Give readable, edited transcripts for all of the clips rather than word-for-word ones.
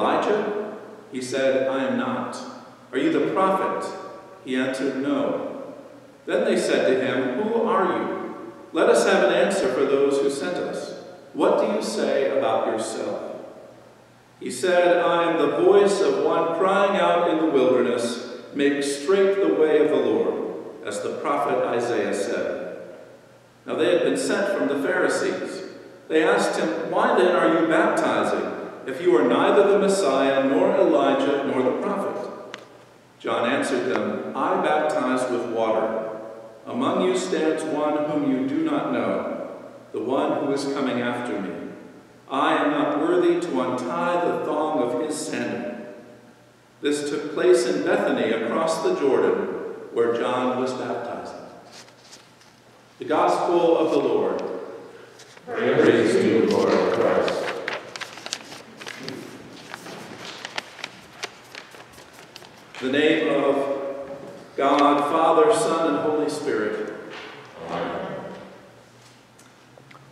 Elijah? He said, I am not. Are you the prophet? He answered, no. Then they said to him, who are you? Let us have an answer for those who sent us. What do you say about yourself? He said, I am the voice of one crying out in the wilderness, make straight the way of the Lord, as the prophet Isaiah said. Now they had been sent from the Pharisees. They asked him, why then are you baptizing, if you are neither the Messiah, nor Elijah, nor the prophet? John answered them, I baptize with water. Among you stands one whom you do not know, the one who is coming after me. I am not worthy to untie the thong of his sandal. This took place in Bethany across the Jordan, where John was baptizing. The Gospel of the Lord. Praise to you, Lord Christ. In the name of God, Father, Son, and Holy Spirit. Amen.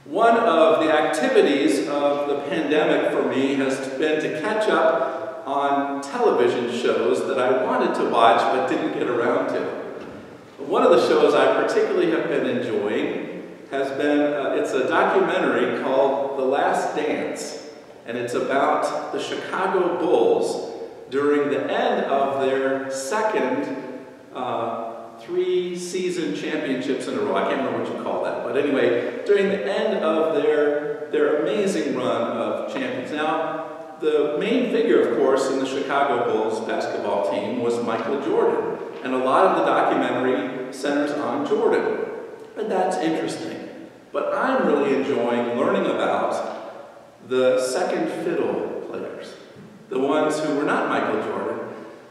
One of the activities of the pandemic for me has been to catch up on television shows that I wanted to watch but didn't get around to. One of the shows I particularly have been enjoying has been, it's a documentary called The Last Dance, and it's about the Chicago Bulls during the end of their second 3-season championships in a row. I can't remember what you call that, but anyway, during the end of their amazing run of champions. Now, the main figure, of course, in the Chicago Bulls basketball team was Michael Jordan, and a lot of the documentary centers on Jordan, and that's interesting. But I'm really enjoying learning about the second fiddle players, the ones who were not Michael Jordan,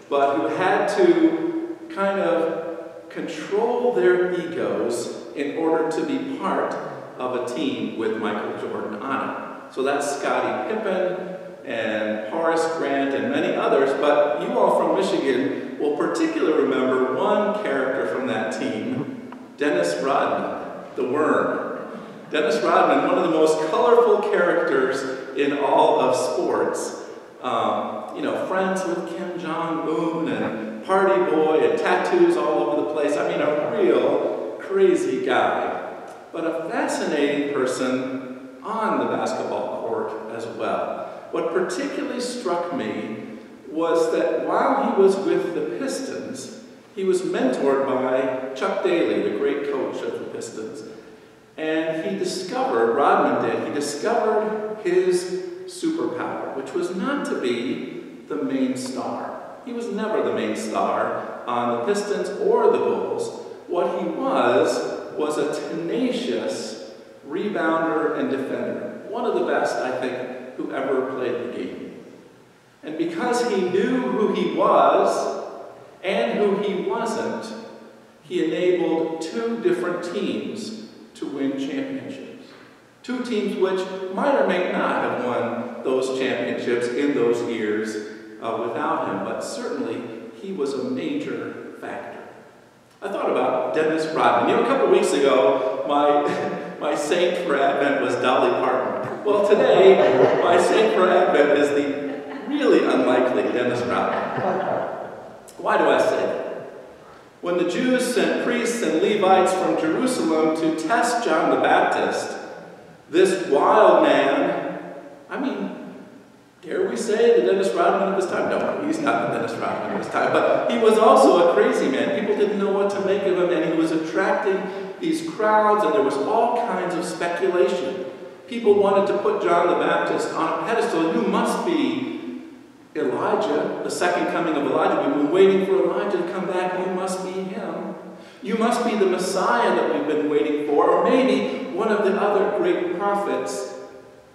but who had to kind of control their egos in order to be part of a team with Michael Jordan on it. So that's Scottie Pippen and Horace Grant and many others, but you all from Michigan will particularly remember one character from that team, Dennis Rodman, the Worm. Dennis Rodman, one of the most colorful characters in all of sports. You know, friends with Kim Jong-un and party boy and tattoos all over the place. I mean, a real crazy guy, but a fascinating person on the basketball court as well. What particularly struck me was that while he was with the Pistons, he was mentored by Chuck Daly, the great coach of the Pistons. And he discovered, Rodman did, he discovered his superpower, which was not to be the main star. He was never the main star on the Pistons or the Bulls. What he was a tenacious rebounder and defender. One of the best, I think, who ever played the game. And because he knew who he was and who he wasn't, he enabled 2 different teams to win championships. 2 teams which might or may not have won those championships in those years without him, but certainly he was a major factor. I thought about Dennis Rodman. You know, a couple weeks ago, my saint for Advent was Dolly Parton. Well, today, my saint for Advent is the really unlikely Dennis Rodman. Why do I say that? When the Jews sent priests and Levites from Jerusalem to test John the Baptist, this wild man, I mean, dare we say the Dennis Rodman of his time? No, he's not the Dennis Rodman of his time, but he was also a crazy man. People didn't know what to make of him, and he was attracting these crowds, and there was all kinds of speculation. People wanted to put John the Baptist on a pedestal. You must be Elijah, the second coming of Elijah. We've been waiting for Elijah to come back. You must be him. You must be the Messiah that we've been waiting for, or maybe one of the other great prophets.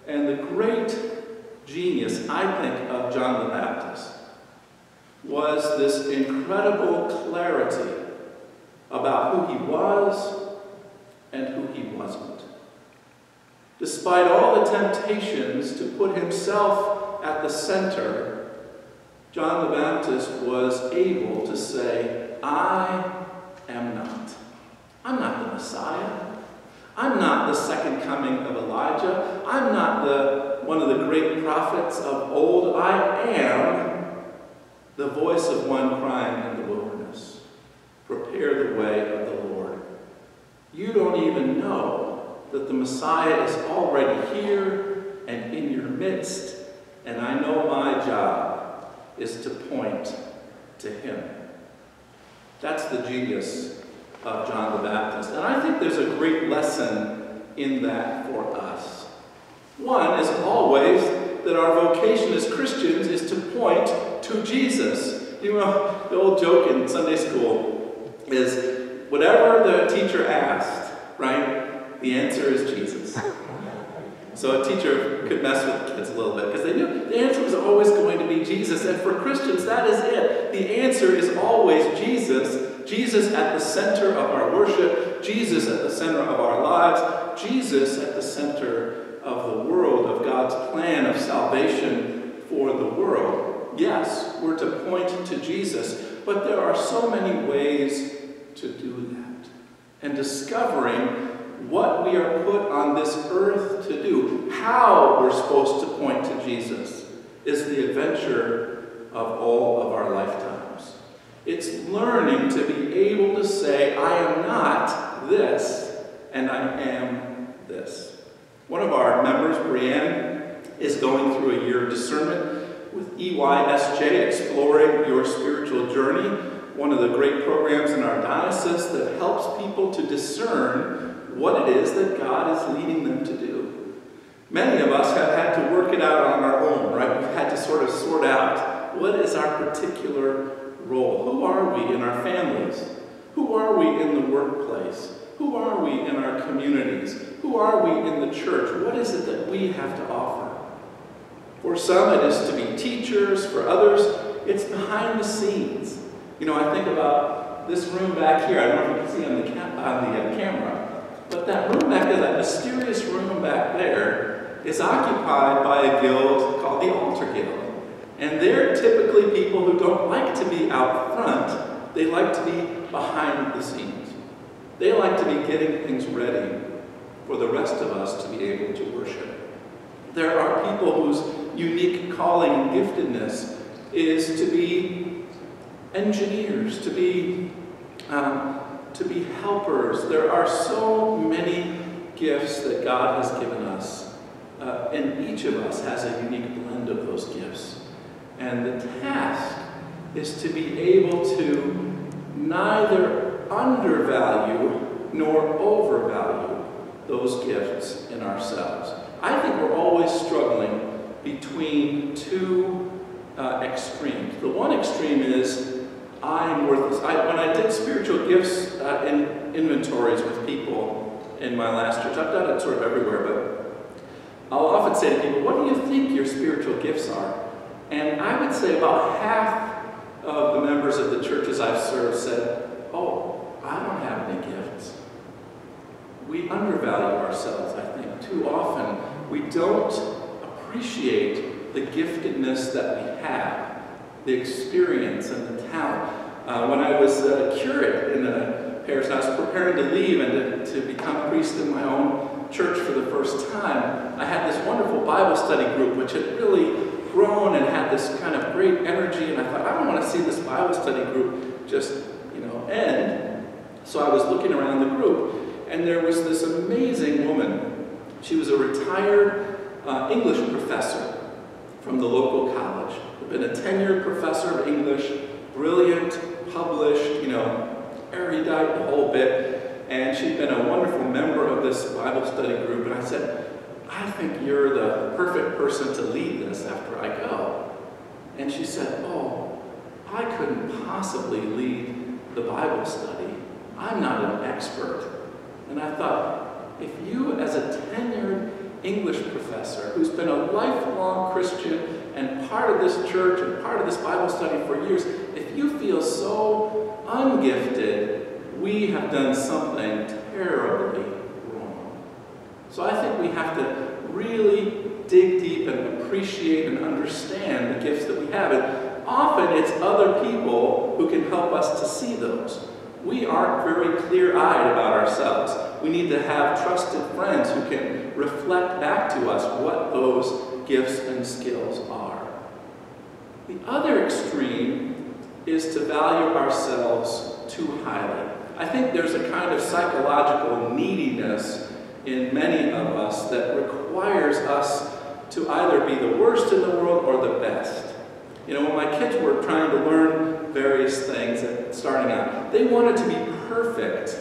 And the great genius, I think, of John the Baptist was this incredible clarity about who he was and who he wasn't. Despite all the temptations to put himself at the center, John the Baptist was able to say, I am not. I'm not the Messiah. I'm not the second coming of Elijah. I'm not one of the great prophets of old. I the voice of one crying in the wilderness, prepare the way of the Lord. You don't even know that the Messiah is already here and in your midst, and I know my job is to point to him. That's the genius of John the Baptist. And I think there's a great lesson in that for us. One is always that our vocation as Christians is to point to Jesus. You know, the old joke in Sunday school is whatever the teacher asked, right, the answer is Jesus. So a teacher could mess with the kids a little bit because they knew the answer was always going to be Jesus. And for Christians, that is it. The answer is always Jesus. Jesus at the center of our worship. Jesus at the center of our lives. Jesus at the center of the world, of God's plan of salvation for the world. Yes, we're to point to Jesus, but there are so many ways to do that. And discovering what we are put on this earth to do, how we're supposed to point to Jesus, is the adventure of all of our lifetimes. It's learning to be able to say, I am not this, and I am this. One of our members, Brianne, is going through a year of discernment with EYSJ, Exploring Your Spiritual Journey, one of the great programs in our diocese that helps people to discern what it is that God is leading them to do. Many of us have had to work it out on our own, right? We've had to sort of sort out what is our particular role. Who are we in our families? Who are we in the workplace? Who are we in our communities? Who are we in the church? What is it that we have to offer? For some, it is to be teachers. For others, it's behind the scenes. You know, I think about this room back here. I don't know if you can see on the camera. But that room back there, that mysterious room back there, is occupied by a guild called the Altar Guild. And they're typically people who don't like to be out front. They like to be behind the scenes. They like to be getting things ready for the rest of us to be able to worship. There are people whose unique calling and giftedness is to be engineers, to be helpers. There are so many gifts that God has given us, and each of us has a unique blend of those gifts. And the task is to be able to neither undervalue nor overvalue those gifts in ourselves. I think we're always struggling between two extremes. The one extreme is I'm worthless. When I did spiritual gifts in inventories with people in my last church, I've done it sort of everywhere, but I'll often say to people, what do you think your spiritual gifts are? And I would say about half of the members of the churches I've served said, oh, I don't have any gifts. We undervalue ourselves, I think. Too often, we don't appreciate the giftedness that we have, the experience and the talent. When I was a curate in a parish, and I was preparing to leave and to become a priest in my own church for the first time, I had this wonderful Bible study group which had really grown and had this kind of great energy, and I thought, I don't want to see this Bible study group just, end. So I was looking around the group, and there was this amazing woman. She was a retired English professor from the local college. Had been a tenured professor of English, brilliant, published, erudite, the whole bit. And she'd been a wonderful member of this Bible study group. And I said, I think you're the perfect person to lead this after I go. And she said, oh, I couldn't possibly lead the Bible study. I'm not an expert. And I thought, if you as a tenured English professor who's been a lifelong Christian and part of this church and part of this Bible study for years, if you feel so ungifted, we have done something terribly wrong. So I think we have to really dig deep and appreciate and understand the gifts that we have. And often it's other people who can help us to see those. We aren't very clear-eyed about ourselves. We need to have trusted friends who can reflect back to us what those gifts and skills are. The other extreme is to value ourselves too highly. I think there's a kind of psychological neediness in many of us that requires us to either be the worst in the world or the best. You know, when my kids were trying to learn various things and starting out, they wanted to be perfect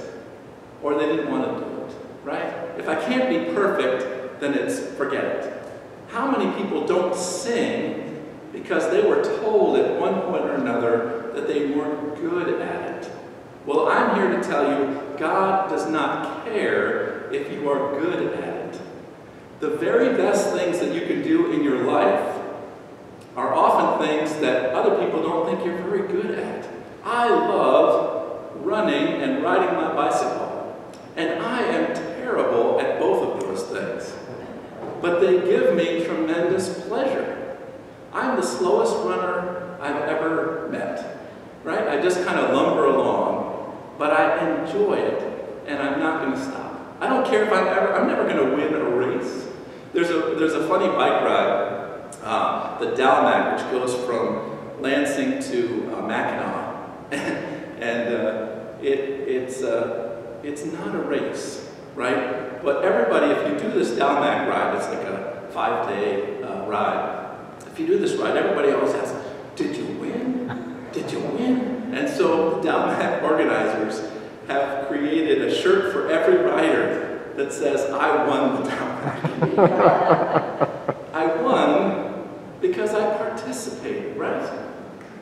or they didn't want to do it, right? If I can't be perfect, then it's forget it. How many people don't sing because they were told at one point or another that they weren't good at it? Well, I'm here to tell you, God does not care if you are good at it. The very best things that you can do in your life are often things that other people don't think you're very good at. I love running and riding my bicycle, and I am terrible at both of those things. But they give me tremendous pleasure. I'm the slowest runner I've ever met, right? I just kind of lumber along, but I enjoy it, and I'm not going to stop. I don't care if I'm never going to win a race. There's a funny bike ride, the Dalmac, which goes from Lansing to Mackinac, and it's not a race, right? But everybody, if you do this Dalmac ride, it's like a 5-day ride. If you do this ride, everybody always asks, "Did you win? Did you win?" And so the Dalmac organizers have created a shirt for every rider that says, "I won the Dalmac." I won because I participated, right?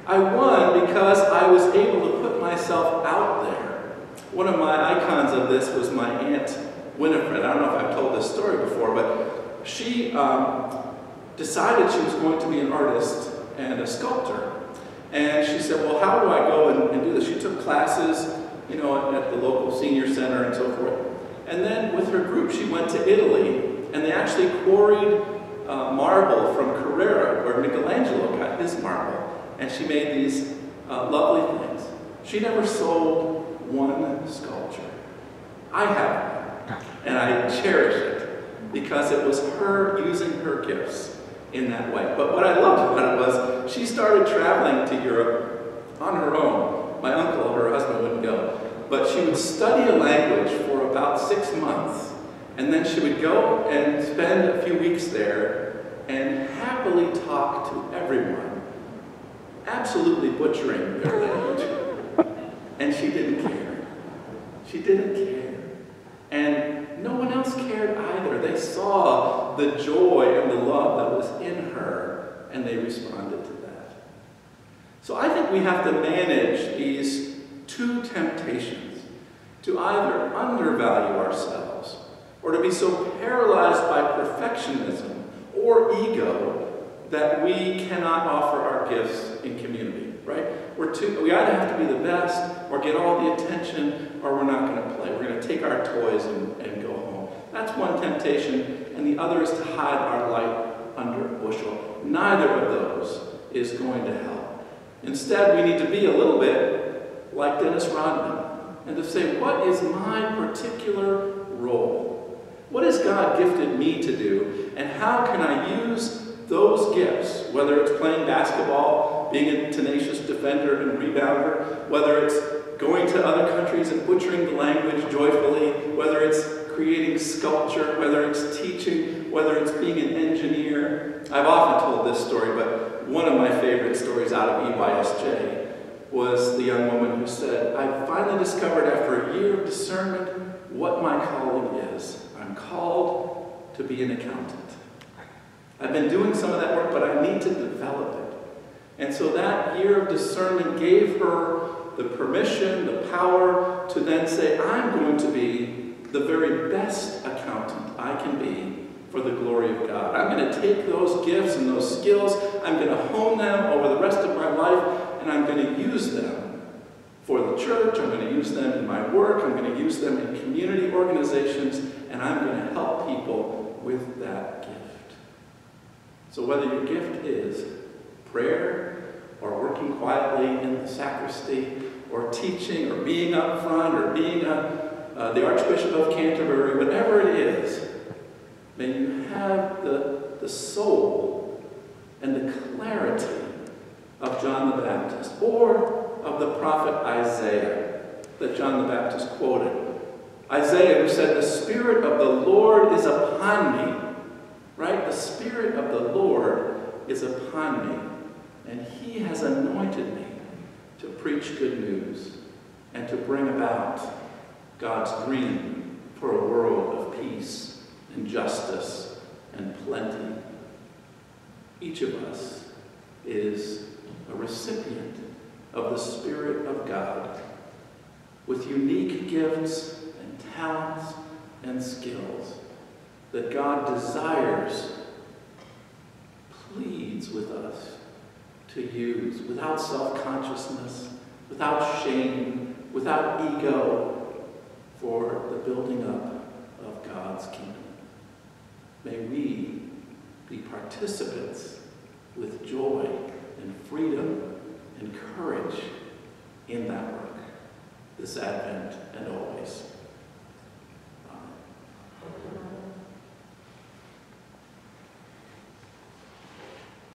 I won because I was able to put myself out there. One of my icons of this was my Aunt Winifred. I don't know if I've told this story before, but she decided she was going to be an artist and a sculptor. And she said, well, how do I go and do this? She took classes, you know, at the local senior center and so forth. And then with her group, she went to Italy, and they actually quarried marble from Carrara, where Michelangelo got his marble. And she made these lovely things. She never sold one sculpture. I have one, and I cherish it because it was her using her gifts in that way. But what I loved about it was she started traveling to Europe on her own. My uncle, her husband, wouldn't go. But she would study a language for about 6 months, and then she would go and spend a few weeks there and happily talk to everyone, absolutely butchering their language. And she didn't care. She didn't care. And no one else cared either. They saw the joy and the love that was in her, and they responded to that. So I think we have to manage these two temptations, to either undervalue ourselves or to be so paralyzed by perfectionism or ego that we cannot offer our gifts in community, right? We either have to be the best or get all the attention, or we're not going to play. We're going to take our toys and go home. That's one temptation, and the other is to hide our light under a bushel. Neither of those is going to help. Instead, we need to be a little bit like Dennis Rodman and to say, what is my particular role? What has God gifted me to do, and how can I use those gifts, whether it's playing basketball, being a tenacious defender and rebounder, whether it's going to other countries and butchering the language joyfully, whether it's creating sculpture, whether it's teaching, whether it's being an engineer. I've often told this story, but one of my favorite stories out of EYSJ was the young woman who said, I finally discovered after a year of discernment what my calling is. I'm called to be an accountant. I've been doing some of that work, but I need to develop it. And so that year of discernment gave her the permission, the power to then say, I'm going to be the very best accountant I can be for the glory of God. I'm going to take those gifts and those skills, I'm going to hone them over the rest of my life, and I'm going to use them for the church, I'm going to use them in my work, I'm going to use them in community organizations, and I'm going to help people with that gift. So whether your gift is prayer, or working quietly in the sacristy, or teaching, or being up front, or being the Archbishop of Canterbury, whatever it is, may you have the soul and the clarity of John the Baptist or of the prophet Isaiah that John the Baptist quoted. Isaiah, who said, "The Spirit of the Lord is upon me." Right? The Spirit of the Lord is upon me, and He has anointed me to preach good news and to bring about God's dream for a world of peace and justice and plenty. Each of us is a recipient of the Spirit of God with unique gifts and talents and skills that God desires, pleads with us to use without self-consciousness, without shame, without ego, for the building up of God's kingdom. May we be participants with joy and freedom and courage in that work this Advent and always.